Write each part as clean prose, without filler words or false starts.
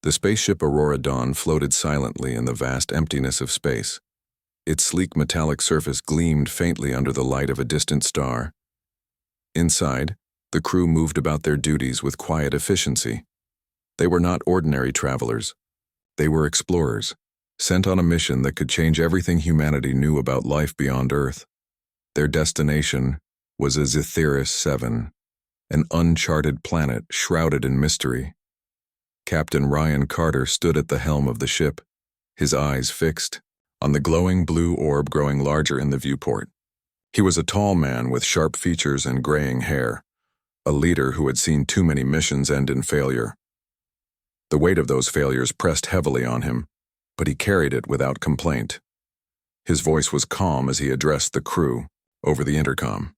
The spaceship Aurora Dawn floated silently in the vast emptiness of space. Its sleek metallic surface gleamed faintly under the light of a distant star. Inside, the crew moved about their duties with quiet efficiency. They were not ordinary travelers. They were explorers, sent on a mission that could change everything humanity knew about life beyond Earth. Their destination was a Zethyrus 7, an uncharted planet shrouded in mystery. Captain Ryan Carter stood at the helm of the ship, his eyes fixed on the glowing blue orb growing larger in the viewport. He was a tall man with sharp features and graying hair, a leader who had seen too many missions end in failure. The weight of those failures pressed heavily on him, but he carried it without complaint. His voice was calm as he addressed the crew over the intercom.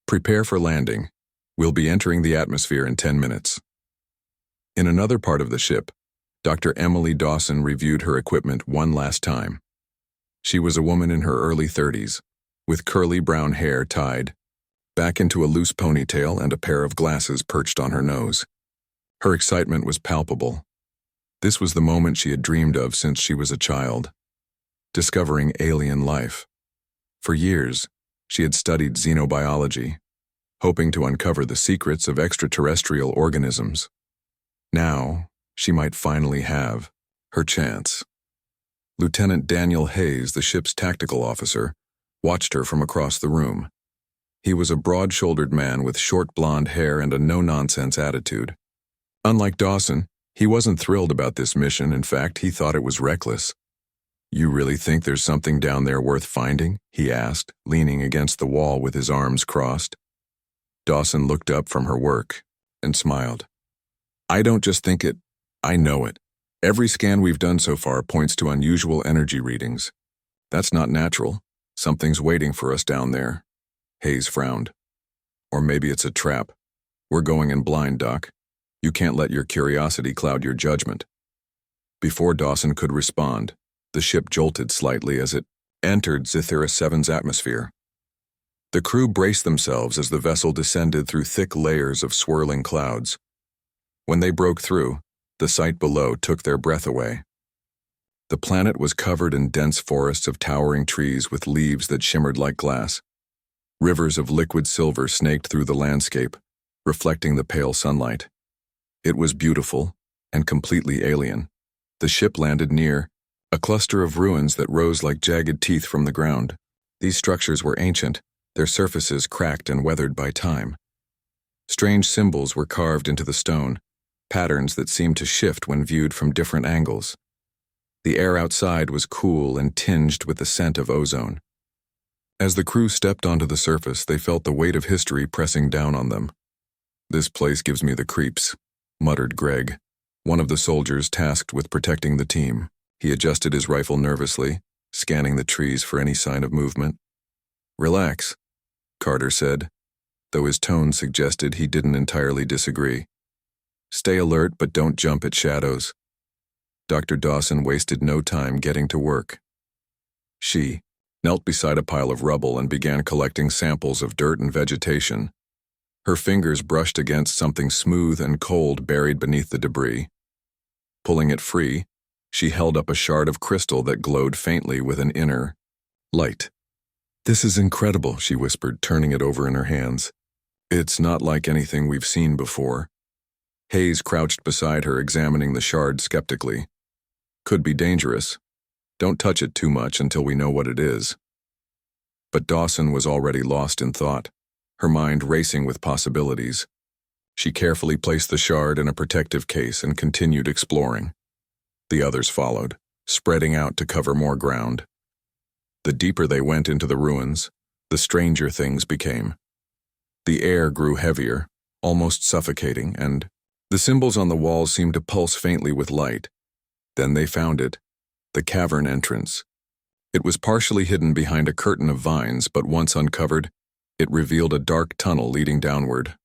"Prepare for landing. We'll be entering the atmosphere in 10 minutes. In another part of the ship, Dr. Emily Dawson reviewed her equipment one last time. She was a woman in her early 30s, with curly brown hair tied back into a loose ponytail and a pair of glasses perched on her nose. Her excitement was palpable. This was the moment she had dreamed of since she was a child, discovering alien life. For years, she had studied xenobiology, hoping to uncover the secrets of extraterrestrial organisms. Now, she might finally have her chance. Lieutenant Daniel Hayes, the ship's tactical officer, watched her from across the room. He was a broad-shouldered man with short blonde hair and a no-nonsense attitude. Unlike Dawson, he wasn't thrilled about this mission. In fact, he thought it was reckless. "You really think there's something down there worth finding?" he asked, leaning against the wall with his arms crossed. Dawson looked up from her work and smiled. "I don't just think it, I know it. Every scan we've done so far points to unusual energy readings. That's not natural. Something's waiting for us down there." Hayes frowned. "Or maybe it's a trap. We're going in blind, Doc. You can't let your curiosity cloud your judgment." Before Dawson could respond, the ship jolted slightly as it entered Zethyrus 7's atmosphere. The crew braced themselves as the vessel descended through thick layers of swirling clouds. When they broke through, the sight below took their breath away. The planet was covered in dense forests of towering trees with leaves that shimmered like glass. Rivers of liquid silver snaked through the landscape, reflecting the pale sunlight. It was beautiful and completely alien. The ship landed near a cluster of ruins that rose like jagged teeth from the ground. These structures were ancient, their surfaces cracked and weathered by time. Strange symbols were carved into the stone, patterns that seemed to shift when viewed from different angles. The air outside was cool and tinged with the scent of ozone. As the crew stepped onto the surface, they felt the weight of history pressing down on them. "This place gives me the creeps," muttered Greg, one of the soldiers tasked with protecting the team. He adjusted his rifle nervously, scanning the trees for any sign of movement. "Relax," Carter said, though his tone suggested he didn't entirely disagree. "Stay alert, but don't jump at shadows." Dr. Dawson wasted no time getting to work. She knelt beside a pile of rubble and began collecting samples of dirt and vegetation. Her fingers brushed against something smooth and cold buried beneath the debris. Pulling it free, she held up a shard of crystal that glowed faintly with an inner light. "This is incredible," she whispered, turning it over in her hands. "It's not like anything we've seen before." Hayes crouched beside her, examining the shard skeptically. "Could be dangerous. Don't touch it too much until we know what it is." But Dawson was already lost in thought, her mind racing with possibilities. She carefully placed the shard in a protective case and continued exploring. The others followed, spreading out to cover more ground. The deeper they went into the ruins, the stranger things became. The air grew heavier, almost suffocating, and the symbols on the walls seemed to pulse faintly with light. Then they found it, the cavern entrance. It was partially hidden behind a curtain of vines, but once uncovered, it revealed a dark tunnel leading downward.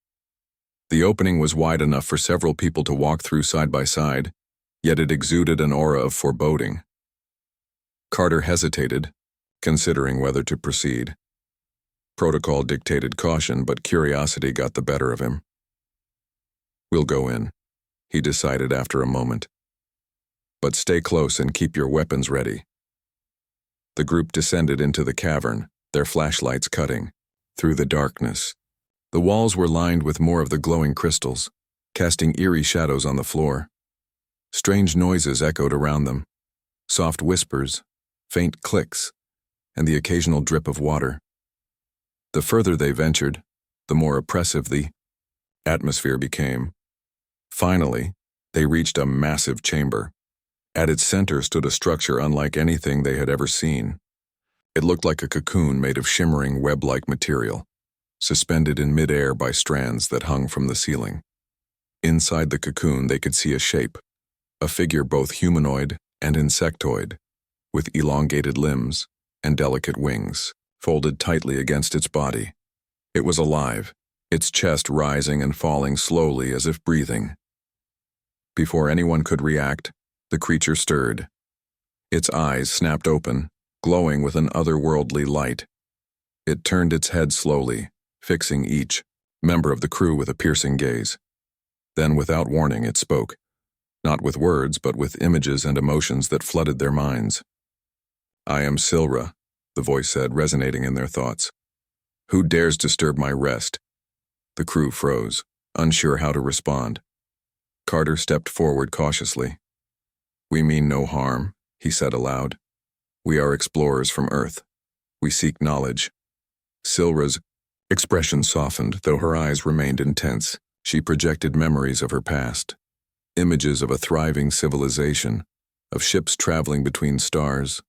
The opening was wide enough for several people to walk through side by side, yet it exuded an aura of foreboding. Carter hesitated, considering whether to proceed. Protocol dictated caution, but curiosity got the better of him. "We'll go in," he decided after a moment. But stay close and keep your weapons ready. The group descended into the cavern, their flashlights cutting through the darkness. The walls were lined with more of the glowing crystals, casting eerie shadows on the floor. Strange noises echoed around them, soft whispers, faint clicks, and the occasional drip of water. The further they ventured, the more oppressive the atmosphere became. Finally, they reached a massive chamber. At its center stood a structure unlike anything they had ever seen. It looked like a cocoon made of shimmering web-like material, suspended in midair by strands that hung from the ceiling. Inside the cocoon they could see a shape, a figure both humanoid and insectoid, with elongated limbs and delicate wings, folded tightly against its body. It was alive, its chest rising and falling slowly as if breathing. Before anyone could react, the creature stirred. Its eyes snapped open, glowing with an otherworldly light. It turned its head slowly, fixing each member of the crew with a piercing gaze. Then, without warning, it spoke, not with words but with images and emotions that flooded their minds. "I am Silra," the voice said, resonating in their thoughts. "Who dares disturb my rest?" The crew froze, unsure how to respond. Carter stepped forward cautiously. "We mean no harm," he said aloud. "We are explorers from Earth. We seek knowledge." Silra's expression softened, though her eyes remained intense. She projected memories of her past, images of a thriving civilization, of ships traveling between stars,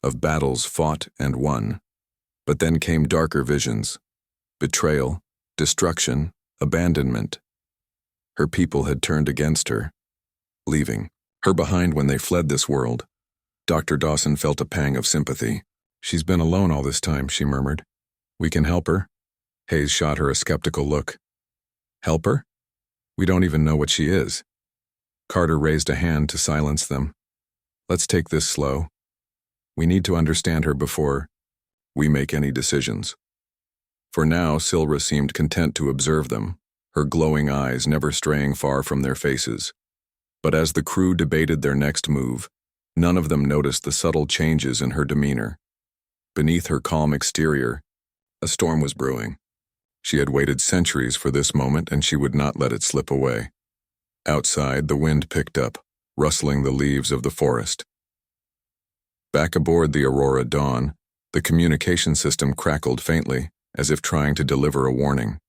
of battles fought and won. But then came darker visions: betrayal, destruction, abandonment. Her people had turned against her, leaving her behind when they fled this world. Dr. Dawson felt a pang of sympathy. "She's been alone all this time," she murmured. "We can help her." Hayes shot her a skeptical look. "Help her? We don't even know what she is." Carter raised a hand to silence them. "Let's take this slow. We need to understand her before we make any decisions." For now, Silra seemed content to observe them, her glowing eyes never straying far from their faces. But as the crew debated their next move, none of them noticed the subtle changes in her demeanor. Beneath her calm exterior, a storm was brewing. She had waited centuries for this moment, and she would not let it slip away. Outside, the wind picked up, rustling the leaves of the forest. Back aboard the Aurora Dawn, the communication system crackled faintly, as if trying to deliver a warning.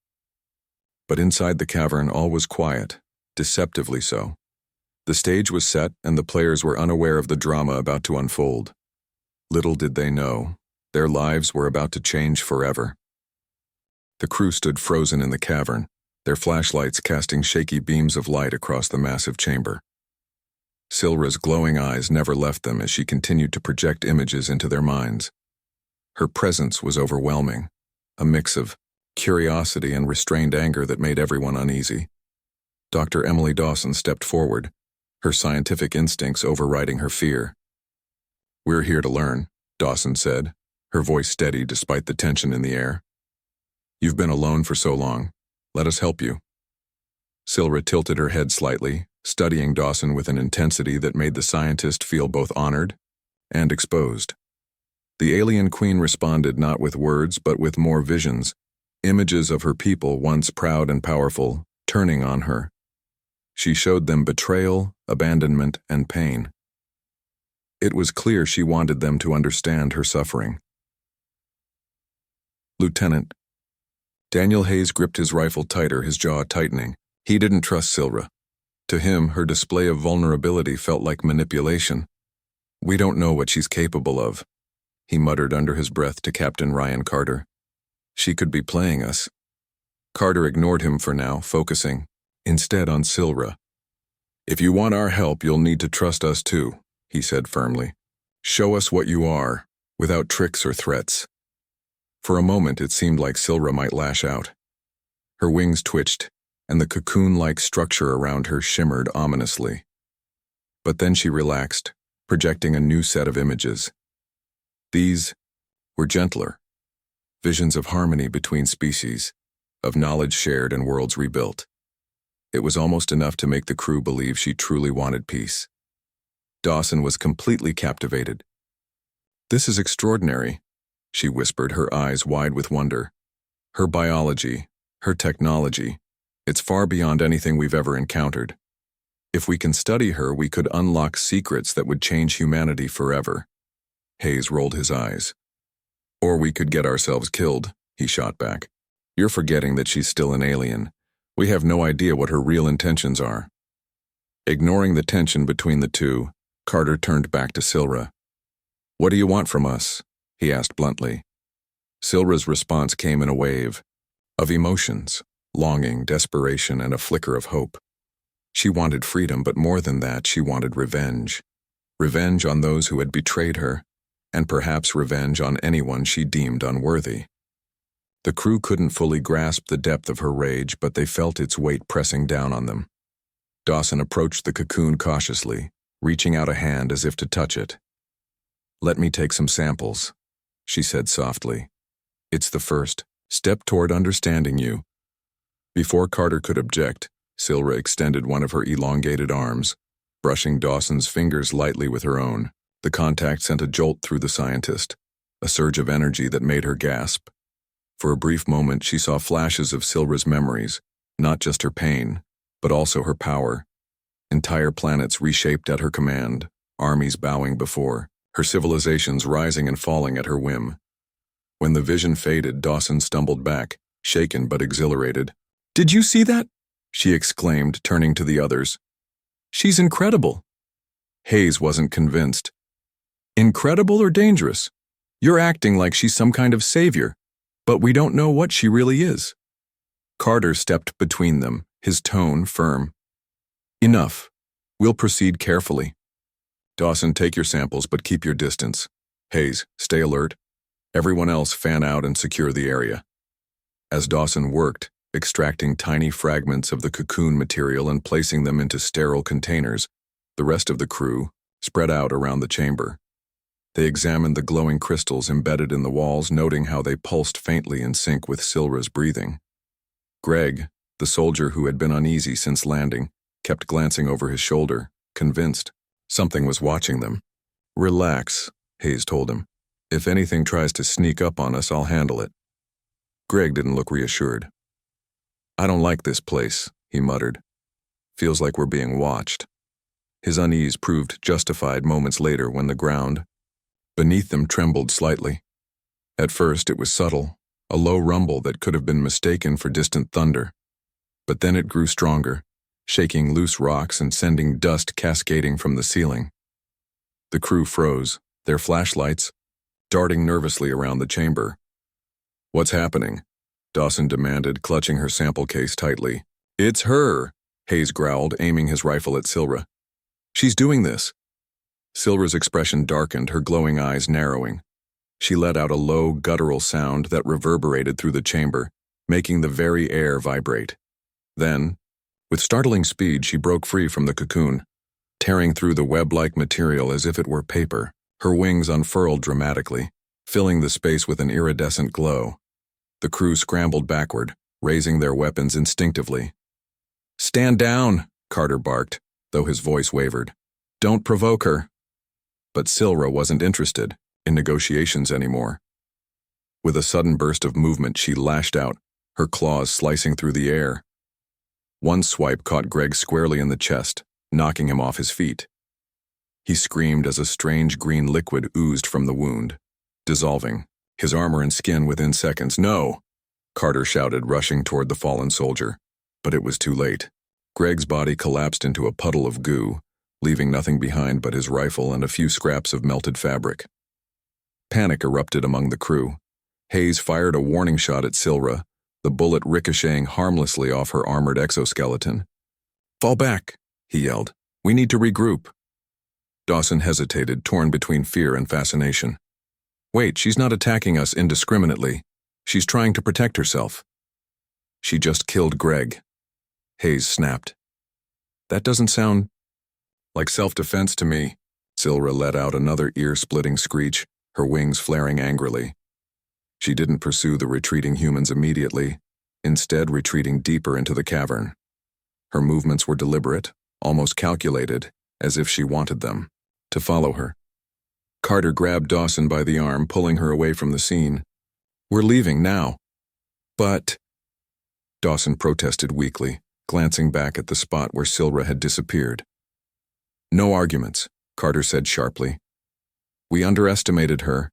But inside the cavern, all was quiet, deceptively so. The stage was set, and the players were unaware of the drama about to unfold. Little did they know, their lives were about to change forever. The crew stood frozen in the cavern, their flashlights casting shaky beams of light across the massive chamber. Silra's glowing eyes never left them as she continued to project images into their minds. Her presence was overwhelming, a mix of curiosity and restrained anger that made everyone uneasy. Dr. Emily Dawson stepped forward, her scientific instincts overriding her fear. "We're here to learn," Dawson said, her voice steady despite the tension in the air. "You've been alone for so long. Let us help you." Silra tilted her head slightly, studying Dawson with an intensity that made the scientist feel both honored and exposed. The alien queen responded not with words but with more visions, images of her people once proud and powerful, turning on her. She showed them betrayal, abandonment, and pain. It was clear she wanted them to understand her suffering. "Lieutenant." Daniel Hayes gripped his rifle tighter, his jaw tightening. He didn't trust Silra. To him, her display of vulnerability felt like manipulation. "We don't know what she's capable of," he muttered under his breath to Captain Ryan Carter. "She could be playing us." Carter ignored him for now, focusing instead on Silra. "If you want our help, you'll need to trust us too," he said firmly. "Show us what you are, without tricks or threats." For a moment, it seemed like Silra might lash out. Her wings twitched, and the cocoon-like structure around her shimmered ominously. But then she relaxed, projecting a new set of images. These were gentler, visions of harmony between species, of knowledge shared and worlds rebuilt. It was almost enough to make the crew believe she truly wanted peace. Dawson was completely captivated. "This is extraordinary," she whispered, her eyes wide with wonder. "Her biology, her technology, it's far beyond anything we've ever encountered. If we can study her, we could unlock secrets that would change humanity forever." Hayes rolled his eyes. "Or we could get ourselves killed," he shot back. "You're forgetting that she's still an alien. We have no idea what her real intentions are." Ignoring the tension between the two, Carter turned back to Silra. "What do you want from us?" he asked bluntly. Silra's response came in a wave of emotions, longing, desperation, and a flicker of hope. She wanted freedom, but more than that, she wanted revenge. Revenge on those who had betrayed her, and perhaps revenge on anyone she deemed unworthy. The crew couldn't fully grasp the depth of her rage, but they felt its weight pressing down on them. Dawson approached the cocoon cautiously, reaching out a hand as if to touch it. "Let me take some samples," she said softly. "It's the first step toward understanding you." Before Carter could object, Silra extended one of her elongated arms, brushing Dawson's fingers lightly with her own. The contact sent a jolt through the scientist, a surge of energy that made her gasp. For a brief moment, she saw flashes of Silra's memories, not just her pain, but also her power. Entire planets reshaped at her command, armies bowing before, her civilizations rising and falling at her whim. When the vision faded, Dawson stumbled back, shaken but exhilarated. "Did you see that?" she exclaimed, turning to the others. "She's incredible." Hayes wasn't convinced. "Incredible or dangerous? You're acting like she's some kind of savior, but we don't know what she really is." Carter stepped between them, his tone firm. "Enough. We'll proceed carefully. Dawson, take your samples, but keep your distance. Hayes, stay alert. Everyone else fan out and secure the area." As Dawson worked, extracting tiny fragments of the cocoon material and placing them into sterile containers, the rest of the crew spread out around the chamber. They examined the glowing crystals embedded in the walls, noting how they pulsed faintly in sync with Silra's breathing. Greg, the soldier who had been uneasy since landing, kept glancing over his shoulder, convinced something was watching them. "Relax," Hayes told him. "If anything tries to sneak up on us, I'll handle it." Greg didn't look reassured. "I don't like this place," he muttered. "Feels like we're being watched." His unease proved justified moments later when the ground beneath them trembled slightly. At first it was subtle, a low rumble that could have been mistaken for distant thunder. But then it grew stronger, shaking loose rocks and sending dust cascading from the ceiling. The crew froze, their flashlights darting nervously around the chamber. "What's happening?" Dawson demanded, clutching her sample case tightly. "It's her," Hayes growled, aiming his rifle at Silra. "She's doing this." Silra's expression darkened, her glowing eyes narrowing. She let out a low, guttural sound that reverberated through the chamber, making the very air vibrate. Then, with startling speed, she broke free from the cocoon, tearing through the web-like material as if it were paper. Her wings unfurled dramatically, filling the space with an iridescent glow. The crew scrambled backward, raising their weapons instinctively. "Stand down," Carter barked, though his voice wavered. "Don't provoke her." But Silra wasn't interested in negotiations anymore. With a sudden burst of movement, she lashed out, her claws slicing through the air. One swipe caught Greg squarely in the chest, knocking him off his feet. He screamed as a strange green liquid oozed from the wound, dissolving, his armor and skin within seconds. "No!" Carter shouted, rushing toward the fallen soldier. But it was too late. Greg's body collapsed into a puddle of goo, leaving nothing behind but his rifle and a few scraps of melted fabric. Panic erupted among the crew. Hayes fired a warning shot at Silra, the bullet ricocheting harmlessly off her armored exoskeleton. "Fall back," he yelled. "We need to regroup." Dawson hesitated, torn between fear and fascination. "Wait, she's not attacking us indiscriminately. She's trying to protect herself." "She just killed Greg," Hayes snapped. "That doesn't sound like self-defense to me." Silra let out another ear-splitting screech, her wings flaring angrily. She didn't pursue the retreating humans immediately, instead retreating deeper into the cavern. Her movements were deliberate, almost calculated, as if she wanted them. to follow her. Carter grabbed Dawson by the arm, pulling her away from the scene. "We're leaving now." "But—" Dawson protested weakly, glancing back at the spot where Silra had disappeared. "No arguments," Carter said sharply. "We underestimated her,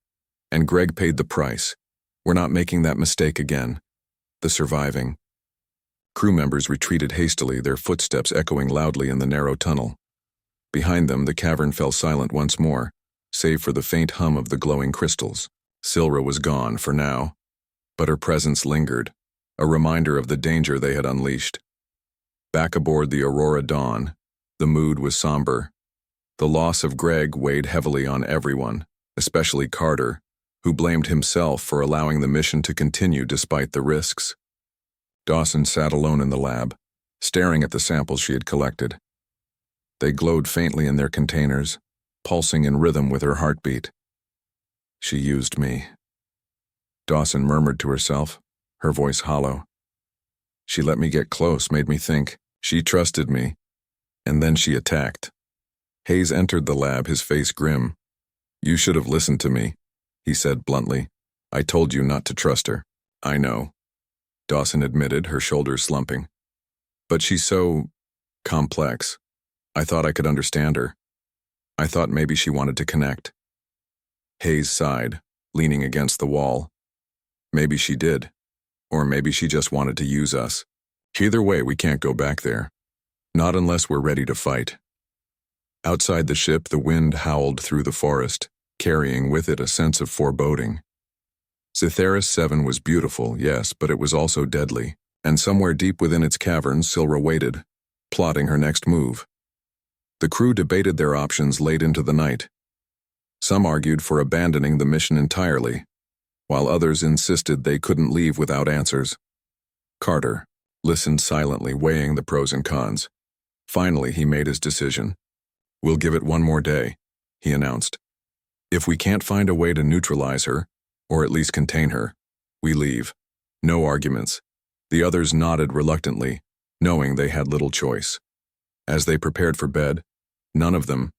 and Greg paid the price. We're not making that mistake again." The surviving crew members retreated hastily, their footsteps echoing loudly in the narrow tunnel. Behind them, the cavern fell silent once more, save for the faint hum of the glowing crystals. Silra was gone for now, but her presence lingered, a reminder of the danger they had unleashed. Back aboard the Aurora Dawn, the mood was somber. The loss of Greg weighed heavily on everyone, especially Carter, who blamed himself for allowing the mission to continue despite the risks. Dawson sat alone in the lab, staring at the samples she had collected. They glowed faintly in their containers, pulsing in rhythm with her heartbeat. "She used me," Dawson murmured to herself, her voice hollow. "She let me get close, made me think. She trusted me. And then she attacked." Hayes entered the lab, his face grim. "You should have listened to me," he said bluntly. "I told you not to trust her." "I know," Dawson admitted, her shoulders slumping. "But she's so complex. I thought I could understand her. I thought maybe she wanted to connect." Hayes sighed, leaning against the wall. "Maybe she did. Or maybe she just wanted to use us. Either way, we can't go back there. Not unless we're ready to fight." Outside the ship, the wind howled through the forest, carrying with it a sense of foreboding. Zetheris 7 was beautiful, yes, but it was also deadly, and somewhere deep within its caverns, Silra waited, plotting her next move. The crew debated their options late into the night. Some argued for abandoning the mission entirely, while others insisted they couldn't leave without answers. Carter listened silently, weighing the pros and cons. Finally, he made his decision. "We'll give it one more day," he announced. "If we can't find a way to neutralize her, or at least contain her, we leave. No arguments." The others nodded reluctantly, knowing they had little choice. As they prepared for bed, none of them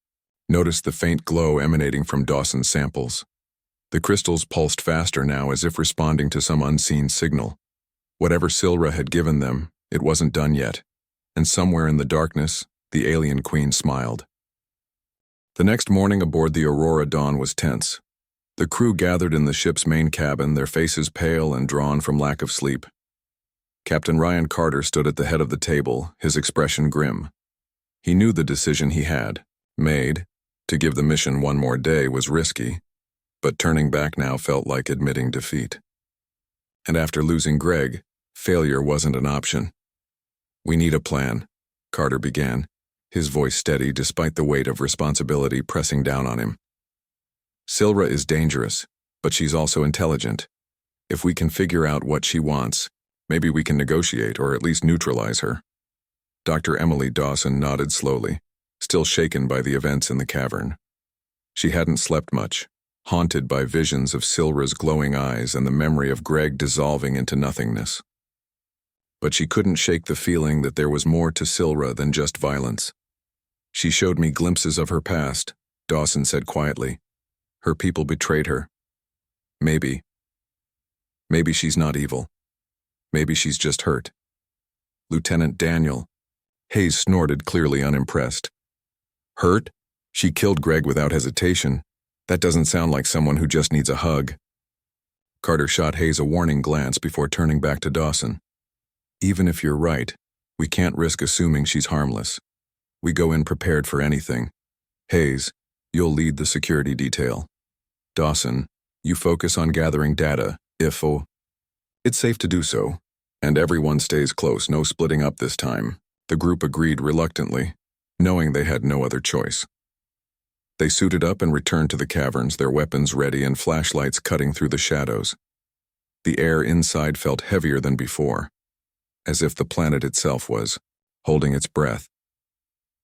noticed the faint glow emanating from Dawson's samples. The crystals pulsed faster now, as if responding to some unseen signal. Whatever Silra had given them, it wasn't done yet, and somewhere in the darkness, the alien queen smiled. The next morning aboard the Aurora Dawn was tense. The crew gathered in the ship's main cabin, their faces pale and drawn from lack of sleep. Captain Ryan Carter stood at the head of the table, his expression grim. He knew the decision he had made, to give the mission one more day, was risky, but turning back now felt like admitting defeat. And after losing Greg, failure wasn't an option. "We need a plan," Carter began, his voice steady despite the weight of responsibility pressing down on him. "Silra is dangerous, but she's also intelligent. If we can figure out what she wants, maybe we can negotiate or at least neutralize her." Dr. Emily Dawson nodded slowly, still shaken by the events in the cavern. She hadn't slept much, haunted by visions of Silra's glowing eyes and the memory of Greg dissolving into nothingness. But she couldn't shake the feeling that there was more to Silra than just violence. "She showed me glimpses of her past," Dawson said quietly. "Her people betrayed her. Maybe she's not evil. Maybe she's just hurt." "Lieutenant Daniel," Hayes snorted, clearly unimpressed. "Hurt? She killed Greg without hesitation. That doesn't sound like someone who just needs a hug." Carter shot Hayes a warning glance before turning back to Dawson. "Even if you're right, we can't risk assuming she's harmless. We go in prepared for anything. Hayes, you'll lead the security detail. Dawson, you focus on gathering data, it's safe to do so. And everyone stays close, no splitting up this time." The group agreed reluctantly, knowing they had no other choice. They suited up and returned to the caverns, their weapons ready and flashlights cutting through the shadows. The air inside felt heavier than before, as if the planet itself was holding its breath.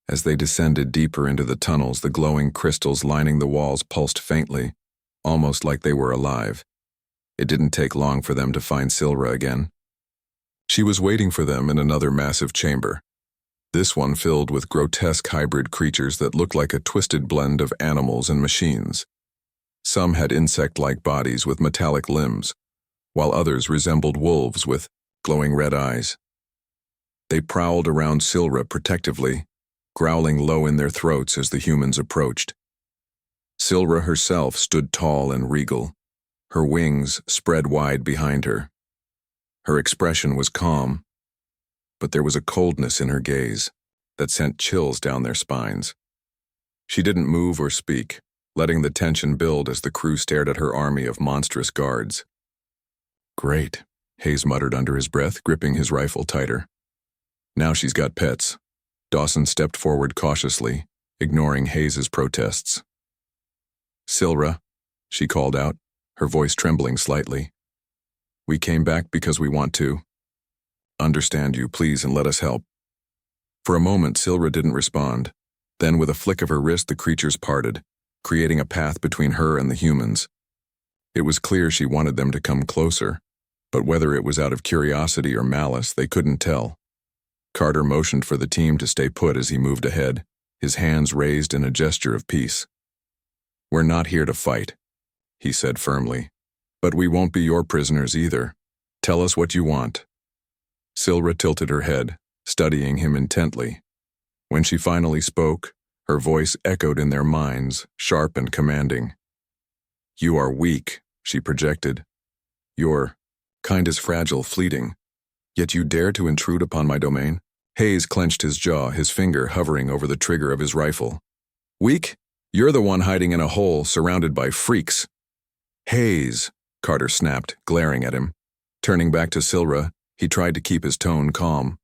As they descended deeper into the tunnels, the glowing crystals lining the walls pulsed faintly, almost like they were alive. It didn't take long for them to find Silra again. She was waiting for them in another massive chamber. this one filled with grotesque hybrid creatures that looked like a twisted blend of animals and machines. Some had insect-like bodies with metallic limbs, while others resembled wolves with glowing red eyes. They prowled around Silra protectively, growling low in their throats as the humans approached. Silra herself stood tall and regal, her wings spread wide behind her. Her expression was calm, but there was a coldness in her gaze that sent chills down their spines. She didn't move or speak, letting the tension build as the crew stared at her army of monstrous guards. "Great," Hayes muttered under his breath, gripping his rifle tighter. "Now she's got pets." Dawson stepped forward cautiously, ignoring Hayes's protests. "Silra," she called out, her voice trembling slightly. "We came back because we want to. Understand you, please, and let us help." For a moment, Silra didn't respond. Then, with a flick of her wrist, the creatures parted, creating a path between her and the humans. It was clear she wanted them to come closer, but whether it was out of curiosity or malice, they couldn't tell. Carter motioned for the team to stay put as he moved ahead, his hands raised in a gesture of peace. "We're not here to fight," he said firmly, "but we won't be your prisoners either. Tell us what you want." Silra tilted her head, studying him intently. When she finally spoke, her voice echoed in their minds, sharp and commanding. "You are weak," she projected. "Your kind is fragile, fleeting. Yet you dare to intrude upon my domain?" Hayes clenched his jaw, his finger hovering over the trigger of his rifle. "Weak? You're the one hiding in a hole, surrounded by freaks." "Hayes," Carter snapped, glaring at him. Turning back to Silra, he tried to keep his tone calm.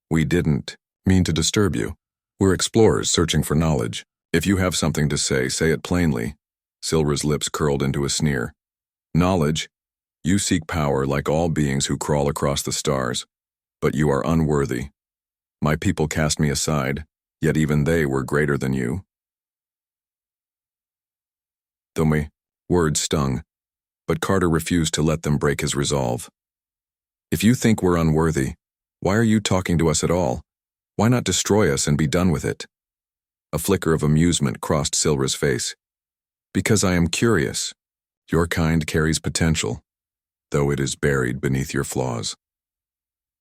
"We didn't mean to disturb you. We're explorers searching for knowledge. If you have something to say it plainly." Silra's lips curled into a sneer. "Knowledge? You seek power like all beings who crawl across the stars, but you are unworthy. My people cast me aside, yet even they were greater than you." The words stung, but Carter refused to let them break his resolve. "If you think we're unworthy, why are you talking to us at all? Why not destroy us and be done with it?" A flicker of amusement crossed Silra's face. "Because I am curious. Your kind carries potential, though it is buried beneath your flaws.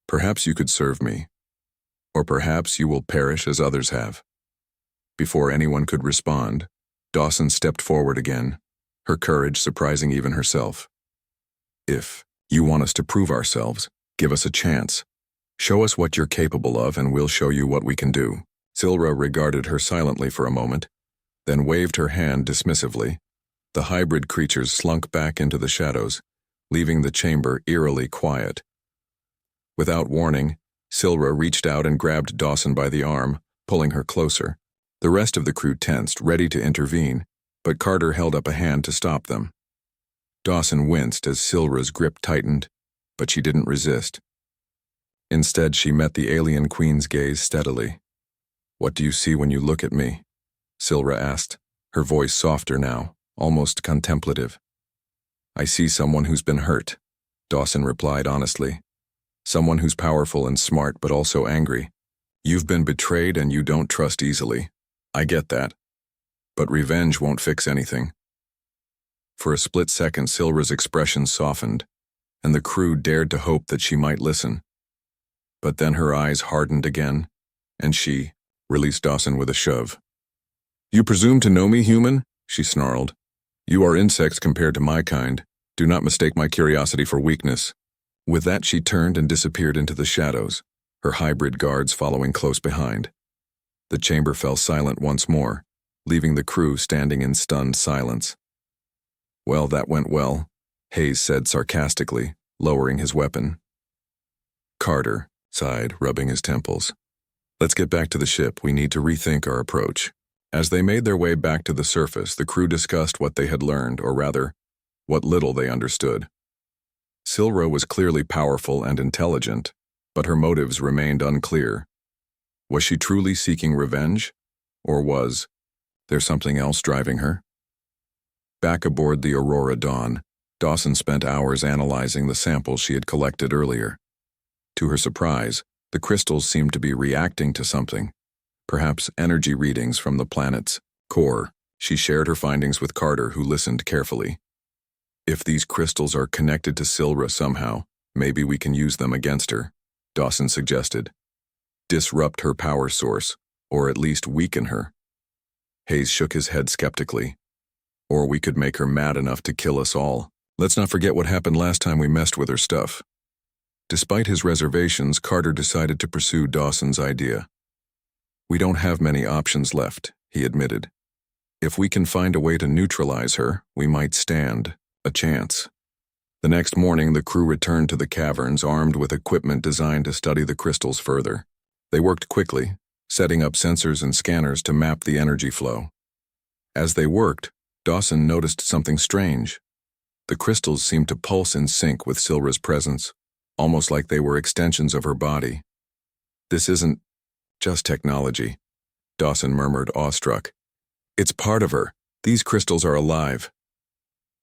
Perhaps you could serve me, or perhaps you will perish as others have." Before anyone could respond, Dawson stepped forward again, her courage surprising even herself. "If you want us to prove ourselves, give us a chance. Show us what you're capable of and we'll show you what we can do." Silra regarded her silently for a moment, then waved her hand dismissively. The hybrid creatures slunk back into the shadows, leaving the chamber eerily quiet. Without warning, Silra reached out and grabbed Dawson by the arm, pulling her closer. The rest of the crew tensed, ready to intervene, but Carter held up a hand to stop them. Dawson winced as Silra's grip tightened, but she didn't resist. Instead, she met the alien queen's gaze steadily. "What do you see when you look at me?" Silra asked, her voice softer now, almost contemplative. "I see someone who's been hurt," Dawson replied honestly. "Someone who's powerful and smart but also angry. You've been betrayed and you don't trust easily. I get that. But revenge won't fix anything." For a split second, Silra's expression softened, and the crew dared to hope that she might listen. But then her eyes hardened again, and she released Dawson with a shove. "You presume to know me, human?" she snarled. "You are insects compared to my kind. Do not mistake my curiosity for weakness." With that, she turned and disappeared into the shadows, her hybrid guards following close behind. The chamber fell silent once more, leaving the crew standing in stunned silence. "Well, that went well," Hayes said sarcastically, lowering his weapon. Carter sighed, rubbing his temples. "Let's get back to the ship. We need to rethink our approach." As they made their way back to the surface, the crew discussed what they had learned, or rather, what little they understood. Silra was clearly powerful and intelligent, but her motives remained unclear. Was she truly seeking revenge, or was there something else driving her? Back aboard the Aurora Dawn, Dawson spent hours analyzing the samples she had collected earlier. To her surprise, The crystals seemed to be reacting to something, perhaps energy readings from the planet's core. She shared her findings with Carter, who listened carefully. If these crystals are connected to Silra somehow, maybe we can use them against her, Dawson suggested. Disrupt her power source, or at least weaken her. Hayes shook his head skeptically. Or we could make her mad enough to kill us all. Let's not forget what happened last time we messed with her stuff. Despite his reservations, Carter decided to pursue Dawson's idea. We don't have many options left, he admitted. If we can find a way to neutralize her, we might stand a chance. The next morning, the crew returned to the caverns armed with equipment designed to study the crystals further. They worked quickly, setting up sensors and scanners to map the energy flow. As they worked, Dawson noticed something strange. The crystals seemed to pulse in sync with Silra's presence, almost like they were extensions of her body. This isn't just technology, Dawson murmured, awestruck. It's part of her. These crystals are alive.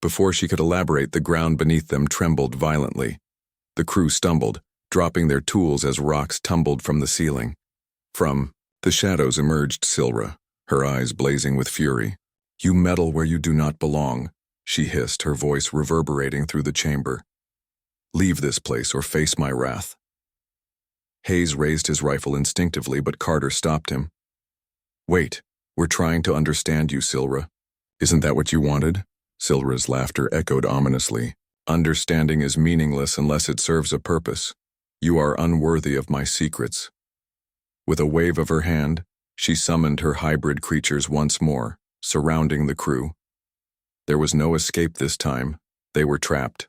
Before she could elaborate, the ground beneath them trembled violently. The crew stumbled, dropping their tools as rocks tumbled from the ceiling. From the shadows emerged Silra, her eyes blazing with fury. You meddle where you do not belong, she hissed, her voice reverberating through the chamber. Leave this place or face my wrath. Hayes raised his rifle instinctively, but Carter stopped him. Wait, we're trying to understand you, Silra. Isn't that what you wanted? Silra's laughter echoed ominously. Understanding is meaningless unless it serves a purpose. You are unworthy of my secrets. With a wave of her hand, she summoned her hybrid creatures once more, surrounding the crew. There was no escape this time. They were trapped.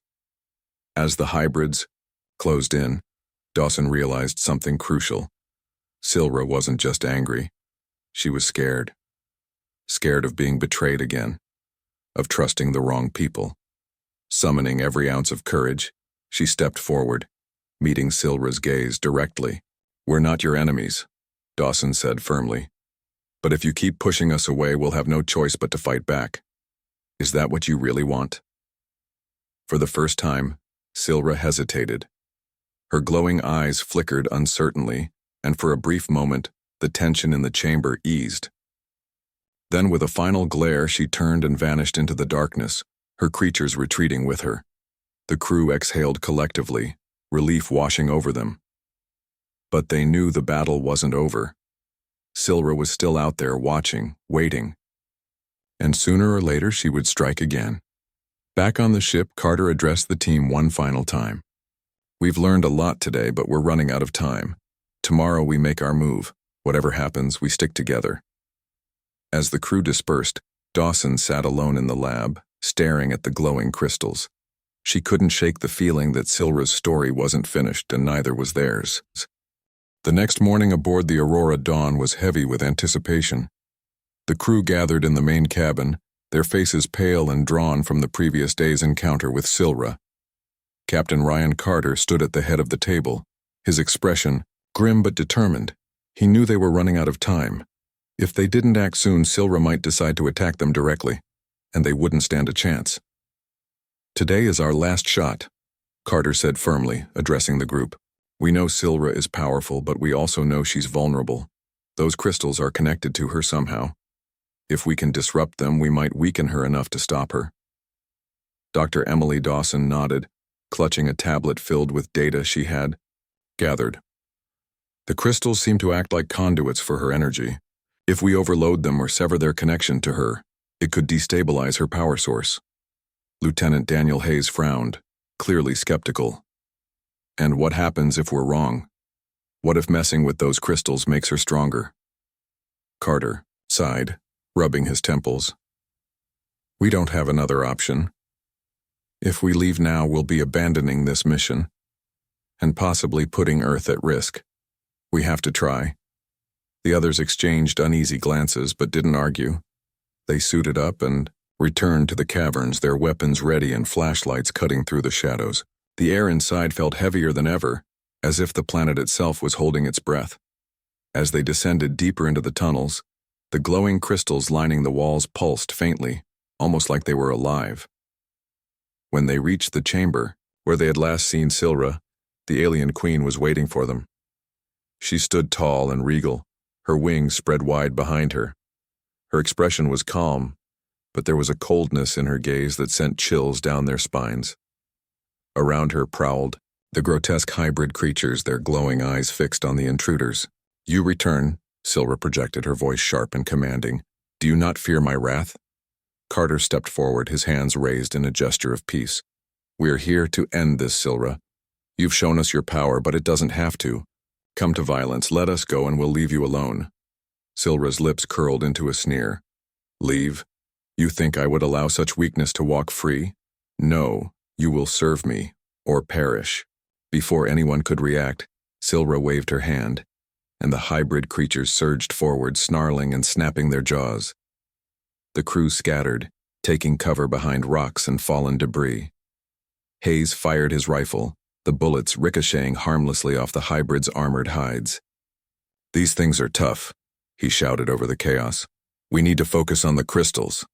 As the hybrids closed in, Dawson realized something crucial. Silra wasn't just angry. She was scared. Scared of being betrayed again, of trusting the wrong people. Summoning every ounce of courage, she stepped forward, meeting Silra's gaze directly. We're not your enemies, Dawson said firmly. But if you keep pushing us away, we'll have no choice but to fight back. Is that what you really want? For the first time, Silra hesitated. Her glowing eyes flickered uncertainly, and for a brief moment, the tension in the chamber eased. Then with a final glare, she turned and vanished into the darkness, her creatures retreating with her. The crew exhaled collectively, relief washing over them. But they knew the battle wasn't over. Silra was still out there watching, waiting. And sooner or later she would strike again. Back on the ship, Carter addressed the team one final time. We've learned a lot today, but we're running out of time. Tomorrow we make our move. Whatever happens, we stick together. As the crew dispersed, Dawson sat alone in the lab, staring at the glowing crystals. She couldn't shake the feeling that Silra's story wasn't finished, and neither was theirs. The next morning aboard the Aurora dawn was heavy with anticipation. The crew gathered in the main cabin, their faces pale and drawn from the previous day's encounter with Silra. Captain Ryan Carter stood at the head of the table, his expression grim but determined. He knew they were running out of time. If they didn't act soon, Silra might decide to attack them directly, and they wouldn't stand a chance. Today is our last shot, Carter said firmly, addressing the group. We know Silra is powerful, but we also know she's vulnerable. Those crystals are connected to her somehow. If we can disrupt them, we might weaken her enough to stop her. Dr. Emily Dawson nodded, clutching a tablet filled with data she had gathered. The crystals seem to act like conduits for her energy. If we overload them or sever their connection to her, it could destabilize her power source. Lieutenant Daniel Hayes frowned, clearly skeptical. And what happens if we're wrong? What if messing with those crystals makes her stronger? Carter sighed, rubbing his temples. We don't have another option. If we leave now, we'll be abandoning this mission, and possibly putting Earth at risk. We have to try. The others exchanged uneasy glances but didn't argue. They suited up and returned to the caverns, their weapons ready and flashlights cutting through the shadows. The air inside felt heavier than ever, as if the planet itself was holding its breath. As they descended deeper into the tunnels, the glowing crystals lining the walls pulsed faintly, almost like they were alive. When they reached the chamber, where they had last seen Silra, the alien queen was waiting for them. She stood tall and regal, her wings spread wide behind her. Her expression was calm, but there was a coldness in her gaze that sent chills down their spines. Around her prowled the grotesque hybrid creatures, their glowing eyes fixed on the intruders. "You return," Silra projected, her voice sharp and commanding. "Do you not fear my wrath?" Carter stepped forward, his hands raised in a gesture of peace. "We are here to end this, Silra. You've shown us your power, but it doesn't have to. Come to violence, let us go and we'll leave you alone." Silra's lips curled into a sneer. "Leave? You think I would allow such weakness to walk free? No, you will serve me, or perish." Before anyone could react, Silra waved her hand, and the hybrid creatures surged forward, snarling and snapping their jaws. The crew scattered, taking cover behind rocks and fallen debris. Hayes fired his rifle, the bullets ricocheting harmlessly off the hybrid's armored hides. "These things are tough," he shouted over the chaos. "We need to focus on the crystals,"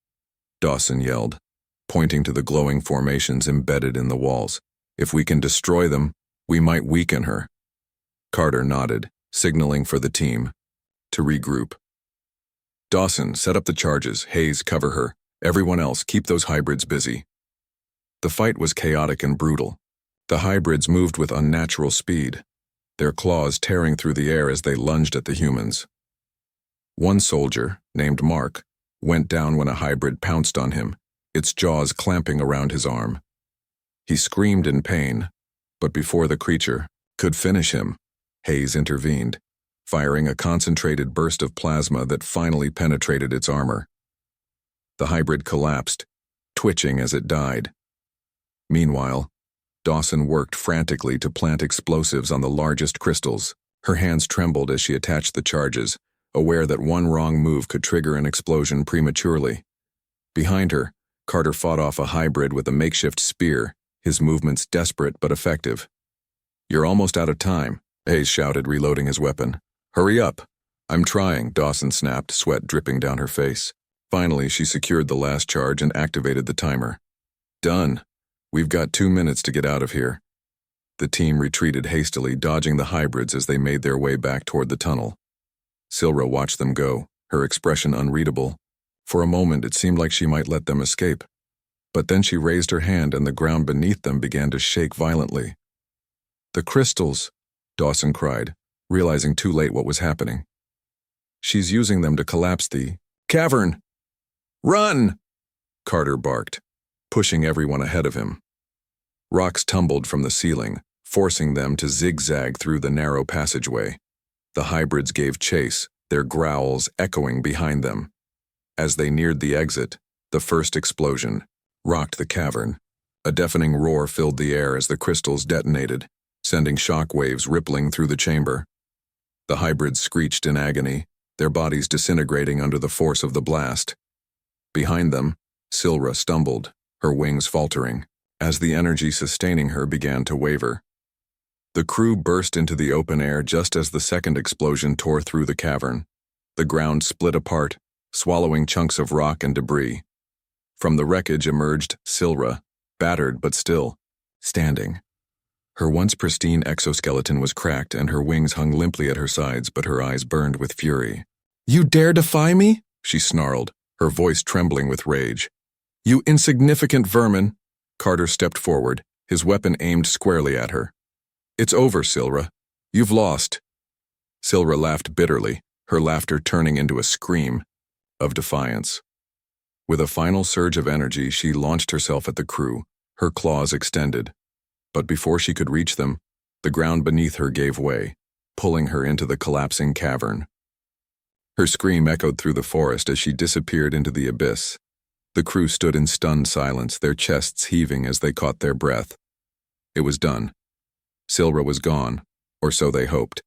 Dawson yelled, pointing to the glowing formations embedded in the walls. "If we can destroy them, we might weaken her." Carter nodded, signaling for the team to regroup. "Dawson, set up the charges. Hayes, cover her. Everyone else, keep those hybrids busy." The fight was chaotic and brutal. The hybrids moved with unnatural speed, their claws tearing through the air as they lunged at the humans. One soldier, named Mark, went down when a hybrid pounced on him, its jaws clamping around his arm. He screamed in pain, but before the creature could finish him, Hayes intervened, firing a concentrated burst of plasma that finally penetrated its armor. The hybrid collapsed, twitching as it died. Meanwhile, Dawson worked frantically to plant explosives on the largest crystals. Her hands trembled as she attached the charges, aware that one wrong move could trigger an explosion prematurely. Behind her, Carter fought off a hybrid with a makeshift spear, his movements desperate but effective. "You're almost out of time," Hayes shouted, reloading his weapon. "Hurry up." "I'm trying," Dawson snapped, sweat dripping down her face. Finally, she secured the last charge and activated the timer. "Done. We've got 2 minutes to get out of here." The team retreated hastily, dodging the hybrids as they made their way back toward the tunnel. Silra watched them go, her expression unreadable. For a moment, it seemed like she might let them escape. But then she raised her hand and the ground beneath them began to shake violently. "The crystals!" Dawson cried, realizing too late what was happening. "She's using them to collapse the cavern!" "Run!" Carter barked, pushing everyone ahead of him. Rocks tumbled from the ceiling, forcing them to zigzag through the narrow passageway. The hybrids gave chase, their growls echoing behind them. As they neared the exit, the first explosion rocked the cavern. A deafening roar filled the air as the crystals detonated, sending shock waves rippling through the chamber. The hybrids screeched in agony, their bodies disintegrating under the force of the blast. Behind them, Silra stumbled, her wings faltering, as the energy sustaining her began to waver. The crew burst into the open air just as the second explosion tore through the cavern. The ground split apart, swallowing chunks of rock and debris. From the wreckage emerged Silra, battered but still standing. Her once pristine exoskeleton was cracked and her wings hung limply at her sides, but her eyes burned with fury. "You dare defy me?" she snarled, her voice trembling with rage. "You insignificant vermin!" Carter stepped forward, his weapon aimed squarely at her. "It's over, Silra. You've lost." Silra laughed bitterly, her laughter turning into a scream of defiance. With a final surge of energy, she launched herself at the crew, her claws extended. But before she could reach them, the ground beneath her gave way, pulling her into the collapsing cavern. Her scream echoed through the forest as she disappeared into the abyss. The crew stood in stunned silence, their chests heaving as they caught their breath. It was done. Silra was gone, or so they hoped.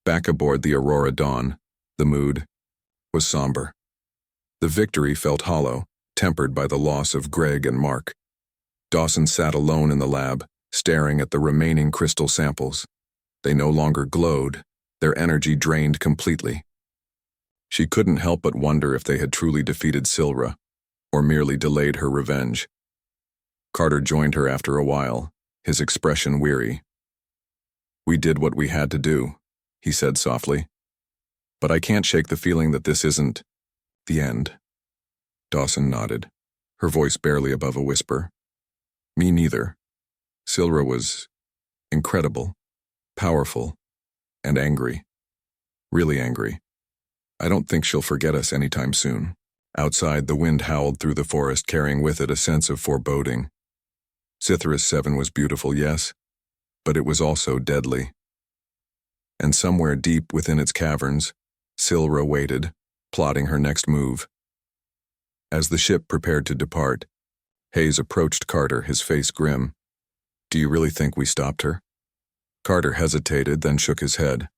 Back aboard the Aurora Dawn, the mood was somber. The victory felt hollow, tempered by the loss of Greg and Mark. Dawson sat alone in the lab, staring at the remaining crystal samples. They no longer glowed, their energy drained completely. She couldn't help but wonder if they had truly defeated Silra, or merely delayed her revenge. Carter joined her after a while, his expression weary. We did what we had to do, he said softly. But I can't shake the feeling that this isn't the end. Dawson nodded, her voice barely above a whisper. Me neither. Silra was incredible, powerful, and angry. Really angry. I don't think she'll forget us anytime soon. Outside, the wind howled through the forest, carrying with it a sense of foreboding. Sithris 7 was beautiful, yes, but it was also deadly. And somewhere deep within its caverns, Silra waited, plotting her next move. As the ship prepared to depart, Hayes approached Carter, his face grim. Do you really think we stopped her? Carter hesitated, then shook his head.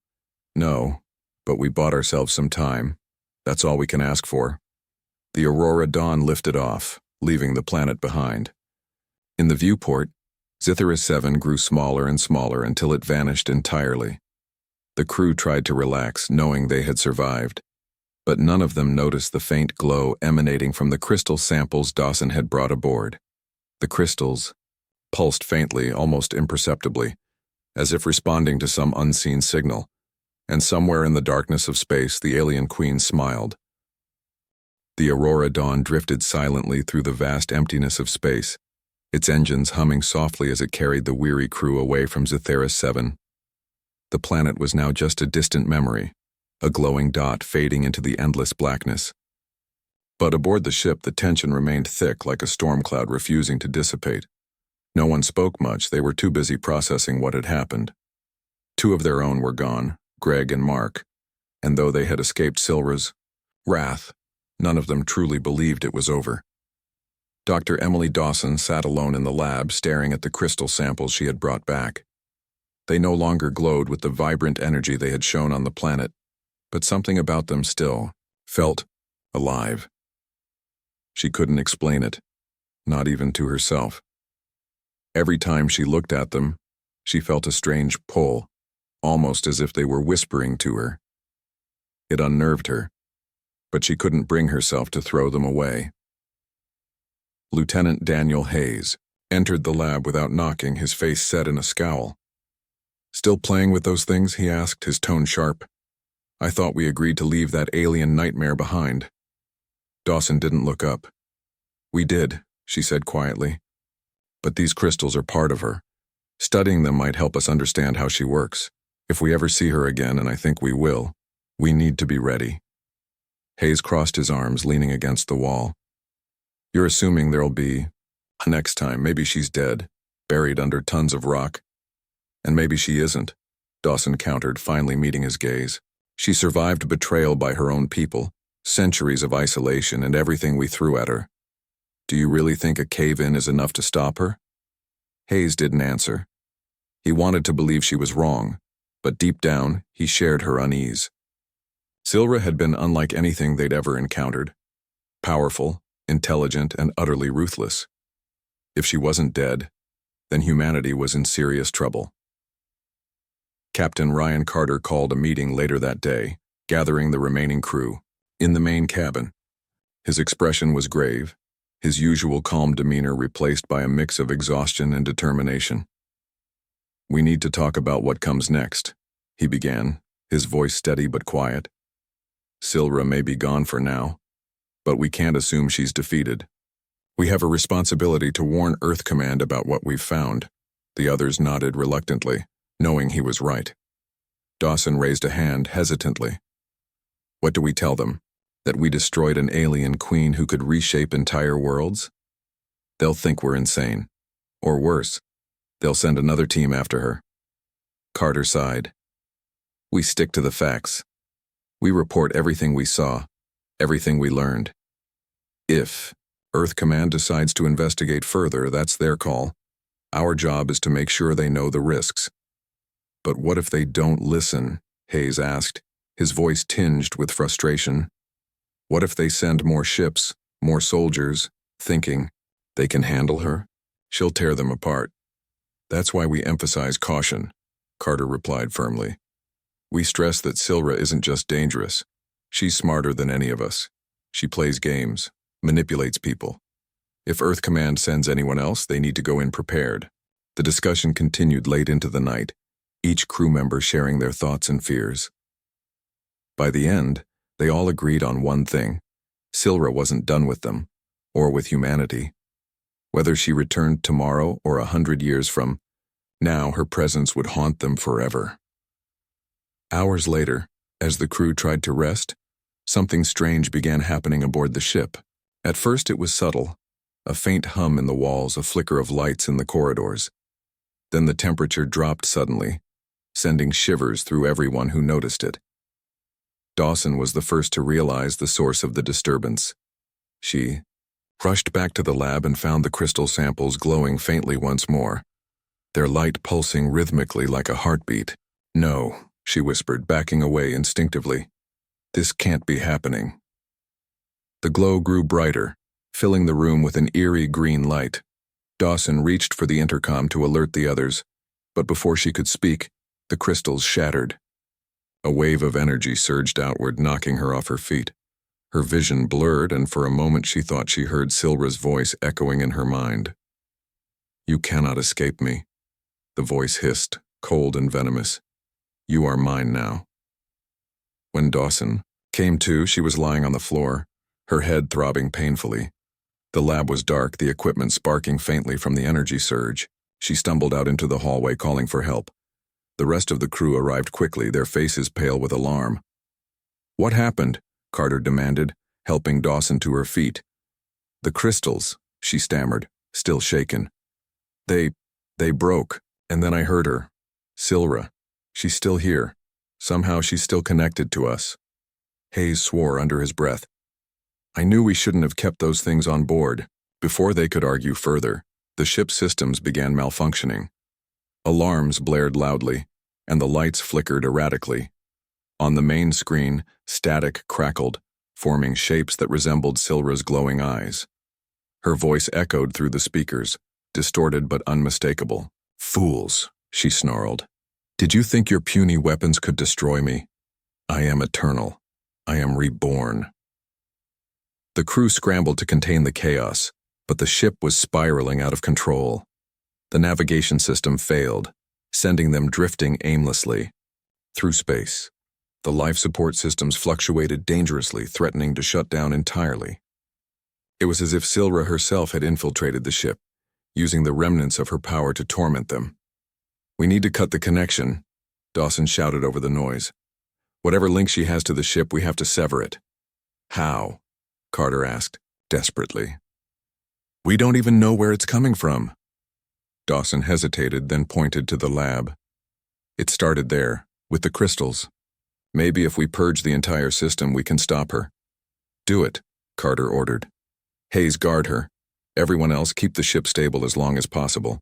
No, but we bought ourselves some time. That's all we can ask for. The Aurora Dawn lifted off, leaving the planet behind. In the viewport, Sithris 7 grew smaller and smaller until it vanished entirely. The crew tried to relax, knowing they had survived, but none of them noticed the faint glow emanating from the crystal samples Dawson had brought aboard. The crystals pulsed faintly, almost imperceptibly, as if responding to some unseen signal, and somewhere in the darkness of space the alien queen smiled. The Aurora Dawn drifted silently through the vast emptiness of space, its engines humming softly as it carried the weary crew away from Sithris 7. The planet was now just a distant memory, a glowing dot fading into the endless blackness. But aboard the ship, the tension remained thick, like a storm cloud refusing to dissipate. No one spoke much, they were too busy processing what had happened. Two of their own were gone, Greg and Mark, and though they had escaped Silra's wrath, none of them truly believed it was over. Dr. Emily Dawson sat alone in the lab, staring at the crystal samples she had brought back. They no longer glowed with the vibrant energy they had shown on the planet, but something about them still felt alive. She couldn't explain it, not even to herself. Every time she looked at them, she felt a strange pull, almost as if they were whispering to her. It unnerved her, but she couldn't bring herself to throw them away. Lieutenant Daniel Hayes entered the lab without knocking, his face set in a scowl. Still playing with those things? He asked, his tone sharp. I thought we agreed to leave that alien nightmare behind. Dawson didn't look up. We did, she said quietly. But these crystals are part of her. Studying them might help us understand how she works. If we ever see her again, and I think we will, we need to be ready. Hayes crossed his arms, leaning against the wall. You're assuming there'll be a next time. Maybe she's dead, buried under tons of rock. And maybe she isn't, Dawson countered, finally meeting his gaze. She survived betrayal by her own people, centuries of isolation, and everything we threw at her. Do you really think a cave-in is enough to stop her? Hayes didn't answer. He wanted to believe she was wrong, but deep down, he shared her unease. Silra had been unlike anything they'd ever encountered. Powerful, intelligent, and utterly ruthless. If she wasn't dead, then humanity was in serious trouble. Captain Ryan Carter called a meeting later that day, gathering the remaining crew, in the main cabin. His expression was grave, his usual calm demeanor replaced by a mix of exhaustion and determination. We need to talk about what comes next, he began, his voice steady but quiet. Silra may be gone for now, but we can't assume she's defeated. We have a responsibility to warn Earth Command about what we've found. The others nodded reluctantly, knowing he was right. Dawson raised a hand hesitantly. What do we tell them? That we destroyed an alien queen who could reshape entire worlds? They'll think we're insane. Or worse, they'll send another team after her. Carter sighed. We stick to the facts. We report everything we saw, everything we learned. If Earth Command decides to investigate further, that's their call. Our job is to make sure they know the risks. But what if they don't listen? Hayes asked, his voice tinged with frustration. What if they send more ships, more soldiers, thinking they can handle her? She'll tear them apart. That's why we emphasize caution, Carter replied firmly. We stress that Silra isn't just dangerous. She's smarter than any of us. She plays games, manipulates people. If Earth Command sends anyone else, they need to go in prepared. The discussion continued late into the night, each crew member sharing their thoughts and fears. By the end, they all agreed on one thing. Silra wasn't done with them, or with humanity. Whether she returned tomorrow or 100 years from now, her presence would haunt them forever. Hours later, as the crew tried to rest, something strange began happening aboard the ship. At first it was subtle, a faint hum in the walls, a flicker of lights in the corridors. Then the temperature dropped suddenly, sending shivers through everyone who noticed it. Dawson was the first to realize the source of the disturbance. She rushed back to the lab and found the crystal samples glowing faintly once more, their light pulsing rhythmically like a heartbeat. "No," she whispered, backing away instinctively. "This can't be happening." The glow grew brighter, filling the room with an eerie green light. Dawson reached for the intercom to alert the others, but before she could speak, the crystals shattered. A wave of energy surged outward, knocking her off her feet. Her vision blurred, and for a moment she thought she heard Silra's voice echoing in her mind. "You cannot escape me," the voice hissed, cold and venomous. "You are mine now." When Dawson came to, she was lying on the floor, her head throbbing painfully. The lab was dark, the equipment sparking faintly from the energy surge. She stumbled out into the hallway, calling for help. The rest of the crew arrived quickly, their faces pale with alarm. "What happened?" Carter demanded, helping Dawson to her feet. "The crystals," she stammered, still shaken. They broke, and then I heard her. Silra. She's still here. Somehow she's still connected to us." Hayes swore under his breath. "I knew we shouldn't have kept those things on board." Before they could argue further, the ship's systems began malfunctioning. Alarms blared loudly, and the lights flickered erratically. On the main screen, static crackled, forming shapes that resembled Silra's glowing eyes. Her voice echoed through the speakers, distorted but unmistakable. "Fools," she snarled. "Did you think your puny weapons could destroy me? I am eternal. I am reborn." The crew scrambled to contain the chaos, but the ship was spiraling out of control. The navigation system failed, sending them drifting aimlessly through space. The life support systems fluctuated dangerously, threatening to shut down entirely. It was as if Silra herself had infiltrated the ship, using the remnants of her power to torment them. "We need to cut the connection," Dawson shouted over the noise. "Whatever link she has to the ship, we have to sever it." "How?" Carter asked, desperately. "We don't even know where it's coming from." Dawson hesitated, then pointed to the lab. "It started there, with the crystals. Maybe if we purge the entire system, we can stop her." "Do it," Carter ordered. "Hayes, guard her. Everyone else, keep the ship stable as long as possible."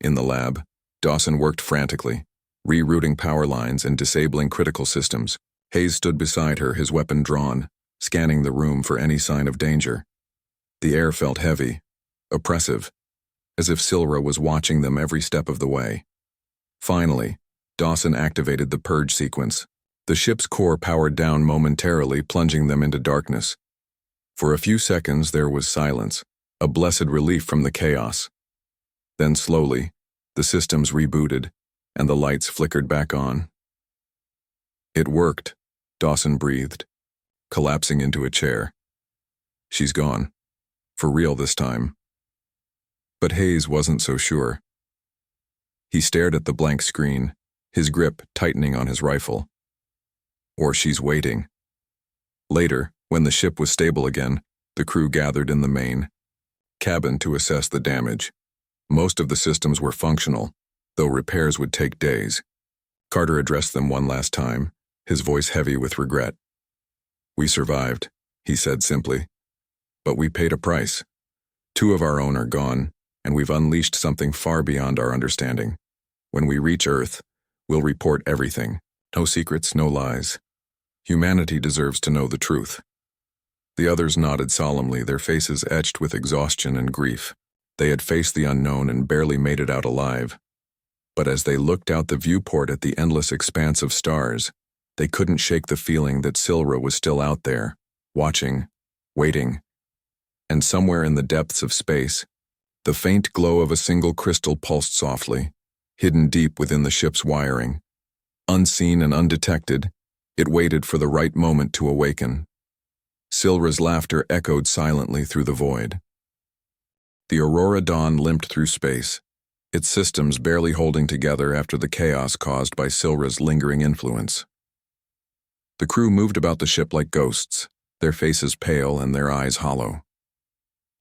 In the lab, Dawson worked frantically, rerouting power lines and disabling critical systems. Hayes stood beside her, his weapon drawn, scanning the room for any sign of danger. The air felt heavy, oppressive, as if Silra was watching them every step of the way. Finally, Dawson activated the purge sequence. The ship's core powered down momentarily, plunging them into darkness. For a few seconds there was silence, a blessed relief from the chaos. Then slowly, the systems rebooted, and the lights flickered back on. "It worked," Dawson breathed, collapsing into a chair. "She's gone. For real this time." But Hayes wasn't so sure. He stared at the blank screen, his grip tightening on his rifle. "Or she's waiting." Later, when the ship was stable again, the crew gathered in the main cabin to assess the damage. Most of the systems were functional, though repairs would take days. Carter addressed them one last time, his voice heavy with regret. "We survived," he said simply. "But we paid a price. 2 of our own are gone, and we've unleashed something far beyond our understanding. When we reach Earth, we'll report everything. No secrets, no lies. Humanity deserves to know the truth." The others nodded solemnly, their faces etched with exhaustion and grief. They had faced the unknown and barely made it out alive. But as they looked out the viewport at the endless expanse of stars, they couldn't shake the feeling that Silra was still out there, watching, waiting. And somewhere in the depths of space, the faint glow of a single crystal pulsed softly, hidden deep within the ship's wiring. Unseen and undetected, it waited for the right moment to awaken. Silra's laughter echoed silently through the void. The Aurora Dawn limped through space, its systems barely holding together after the chaos caused by Silra's lingering influence. The crew moved about the ship like ghosts, their faces pale and their eyes hollow.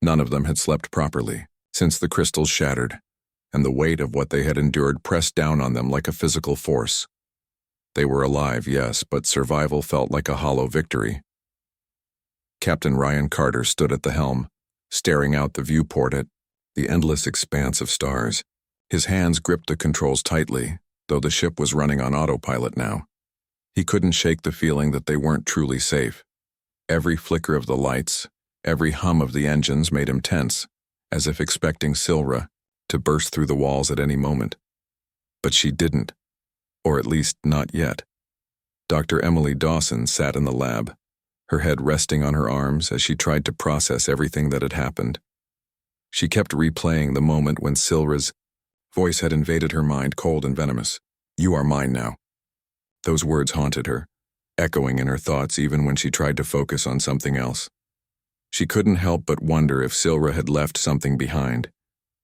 None of them had slept properly since the crystals shattered, and the weight of what they had endured pressed down on them like a physical force. They were alive, yes, but survival felt like a hollow victory. Captain Ryan Carter stood at the helm, staring out the viewport at the endless expanse of stars. His hands gripped the controls tightly, though the ship was running on autopilot now. He couldn't shake the feeling that they weren't truly safe. Every flicker of the lights, every hum of the engines made him tense, as if expecting Silra to burst through the walls at any moment. But she didn't, or at least not yet. Dr. Emily Dawson sat in the lab, her head resting on her arms as she tried to process everything that had happened. She kept replaying the moment when Silra's voice had invaded her mind, cold and venomous. "You are mine now." Those words haunted her, echoing in her thoughts even when she tried to focus on something else. She couldn't help but wonder if Silra had left something behind,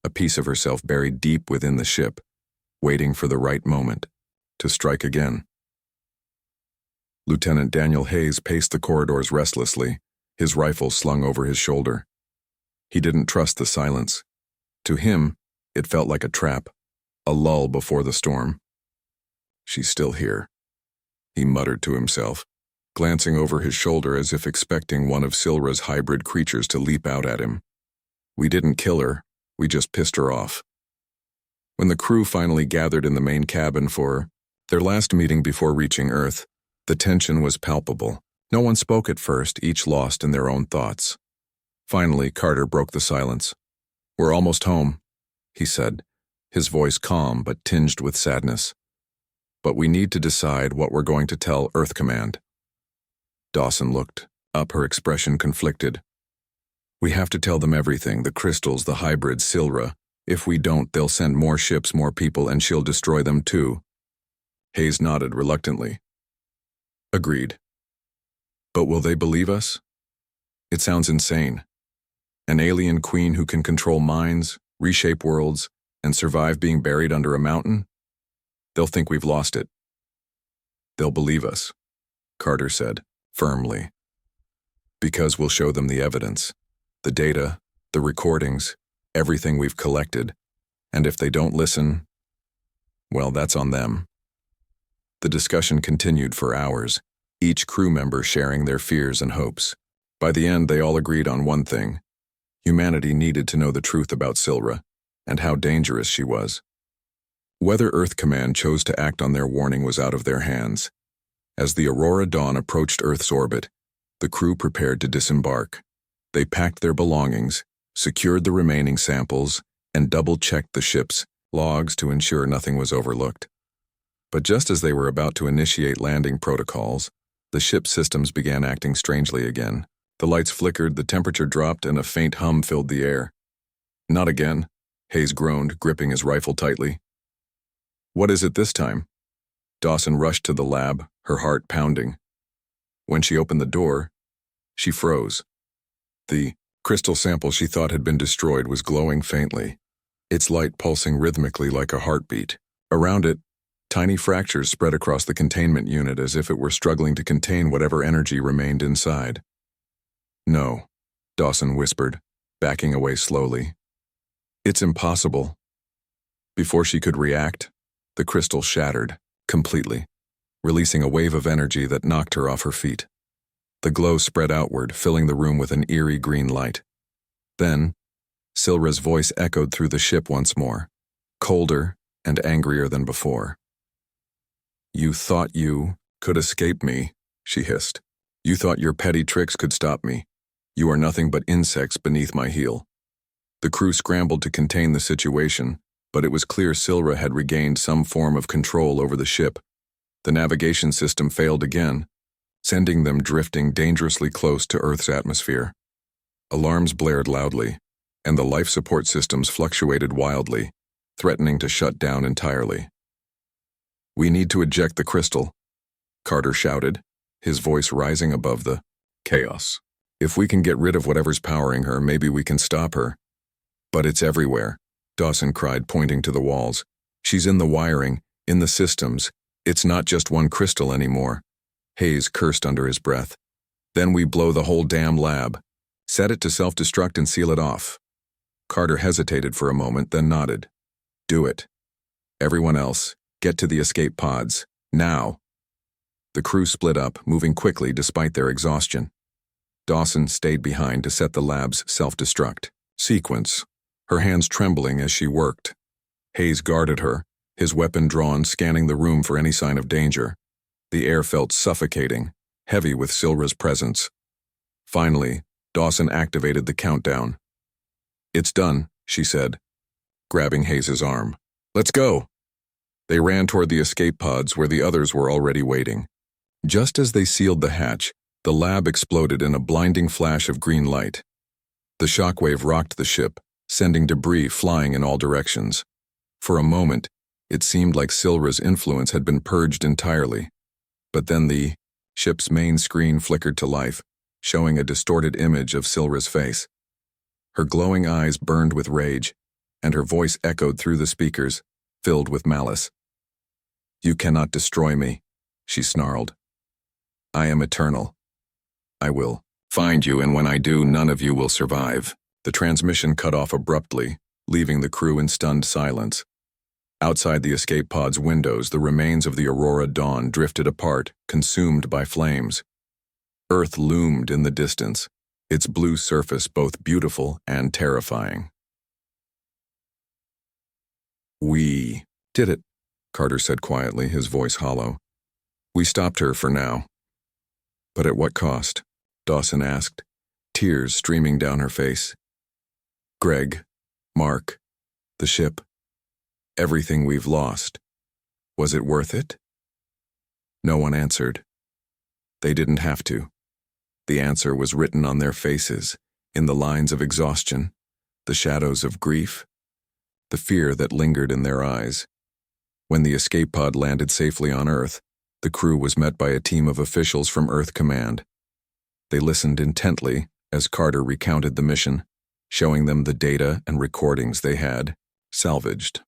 a piece of herself buried deep within the ship, waiting for the right moment to strike again. Lieutenant Daniel Hayes paced the corridors restlessly, his rifle slung over his shoulder. He didn't trust the silence. To him, it felt like a trap, a lull before the storm. "She's still here," he muttered to himself, glancing over his shoulder as if expecting one of Silra's hybrid creatures to leap out at him. "We didn't kill her, we just pissed her off." When the crew finally gathered in the main cabin for their last meeting before reaching Earth, the tension was palpable. No one spoke at first, each lost in their own thoughts. Finally, Carter broke the silence. "We're almost home," he said, his voice calm but tinged with sadness. "But we need to decide what we're going to tell Earth Command." Dawson looked up, her expression conflicted. "We have to tell them everything, the crystals, the hybrids, Silra. If we don't, they'll send more ships, more people, and she'll destroy them too." Hayes nodded reluctantly. "Agreed. But will they believe us? It sounds insane. An alien queen who can control minds, reshape worlds, and survive being buried under a mountain? They'll think we've lost it." "They'll believe us," Carter said, firmly. "Because we'll show them the evidence, the data, the recordings, everything we've collected. And if they don't listen, well, that's on them." The discussion continued for hours, each crew member sharing their fears and hopes. By the end, they all agreed on one thing. Humanity needed to know the truth about Silra, and how dangerous she was. Whether Earth Command chose to act on their warning was out of their hands. As the Aurora Dawn approached Earth's orbit, the crew prepared to disembark. They packed their belongings, secured the remaining samples, and double-checked the ship's logs to ensure nothing was overlooked. But just as they were about to initiate landing protocols, the ship's systems began acting strangely again. The lights flickered, the temperature dropped, and a faint hum filled the air. "Not again," Hayes groaned, gripping his rifle tightly. "What is it this time?" Dawson rushed to the lab, her heart pounding. When she opened the door, she froze. The crystal sample she thought had been destroyed was glowing faintly, its light pulsing rhythmically like a heartbeat. Around it, tiny fractures spread across the containment unit as if it were struggling to contain whatever energy remained inside. "No," Dawson whispered, backing away slowly. "It's impossible." Before she could react, the crystal shattered, completely, releasing a wave of energy that knocked her off her feet. The glow spread outward, filling the room with an eerie green light. Then, Silra's voice echoed through the ship once more, colder and angrier than before. "You thought you could escape me," she hissed. "You thought your petty tricks could stop me. You are nothing but insects beneath my heel." The crew scrambled to contain the situation, but it was clear Silra had regained some form of control over the ship. The navigation system failed again, sending them drifting dangerously close to Earth's atmosphere. Alarms blared loudly, and the life support systems fluctuated wildly, threatening to shut down entirely. "We need to eject the crystal," Carter shouted, his voice rising above the chaos. "If we can get rid of whatever's powering her, maybe we can stop her." "But it's everywhere," Dawson cried, pointing to the walls. "She's in the wiring, in the systems. It's not just one crystal anymore." Hayes cursed under his breath. "Then we blow the whole damn lab. Set it to self-destruct and seal it off." Carter hesitated for a moment, then nodded. "Do it. Everyone else, get to the escape pods. Now." The crew split up, moving quickly despite their exhaustion. Dawson stayed behind to set the lab's self-destruct sequence, her hands trembling as she worked. Hayes guarded her, his weapon drawn, scanning the room for any sign of danger. The air felt suffocating, heavy with Silra's presence. Finally, Dawson activated the countdown. "It's done," she said, grabbing Hayes' arm. "Let's go." They ran toward the escape pods where the others were already waiting. Just as they sealed the hatch, the lab exploded in a blinding flash of green light. The shockwave rocked the ship, sending debris flying in all directions. For a moment, it seemed like Silra's influence had been purged entirely. But then the ship's main screen flickered to life, showing a distorted image of Silra's face. Her glowing eyes burned with rage, and her voice echoed through the speakers, filled with malice. "You cannot destroy me," she snarled. "I am eternal. I will find you, and when I do, none of you will survive." The transmission cut off abruptly, leaving the crew in stunned silence. Outside the escape pod's windows, the remains of the Aurora Dawn drifted apart, consumed by flames. Earth loomed in the distance, its blue surface both beautiful and terrifying. "We did it," Carter said quietly, his voice hollow. "We stopped her for now." "But at what cost?" Dawson asked, tears streaming down her face. "Greg, Mark, the ship, everything we've lost. Was it worth it?" No one answered. They didn't have to. The answer was written on their faces, in the lines of exhaustion, the shadows of grief, the fear that lingered in their eyes. When the escape pod landed safely on Earth, the crew was met by a team of officials from Earth Command. They listened intently as Carter recounted the mission, showing them the data and recordings they had salvaged.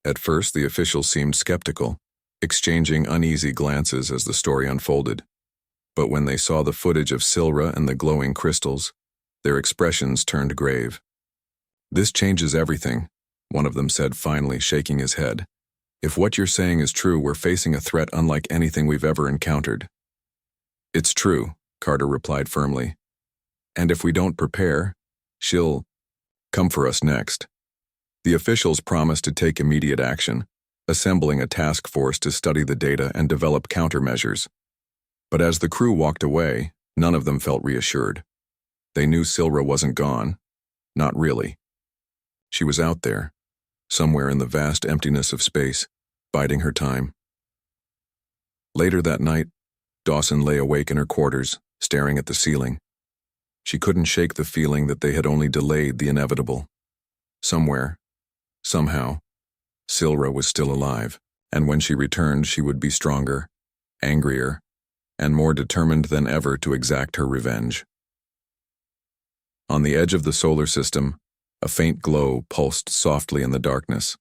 At first, the officials seemed skeptical, exchanging uneasy glances as the story unfolded. But when they saw the footage of Silra and the glowing crystals, their expressions turned grave. "This changes everything," one of them said finally, shaking his head. "If what you're saying is true, we're facing a threat unlike anything we've ever encountered." "It's true," Carter replied firmly. "And if we don't prepare, she'll come for us next." The officials promised to take immediate action, assembling a task force to study the data and develop countermeasures. But as the crew walked away, none of them felt reassured. They knew Silra wasn't gone. Not really. She was out there, somewhere in the vast emptiness of space, biding her time. Later that night, Dawson lay awake in her quarters, staring at the ceiling. She couldn't shake the feeling that they had only delayed the inevitable. Somewhere, somehow, Silra was still alive, and when she returned, she would be stronger, angrier, and more determined than ever to exact her revenge. On the edge of the solar system, a faint glow pulsed softly in the darkness.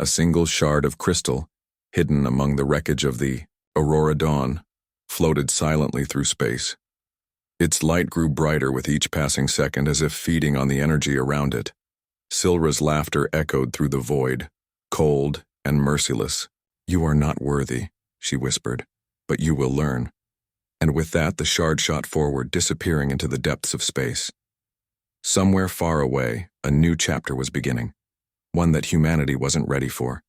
A single shard of crystal, hidden among the wreckage of the Aurora Dawn, floated silently through space. Its light grew brighter with each passing second, as if feeding on the energy around it. Silra's laughter echoed through the void, cold and merciless. "You are not worthy," she whispered, "but you will learn." And with that, the shard shot forward, disappearing into the depths of space. Somewhere far away, a new chapter was beginning, one that humanity wasn't ready for.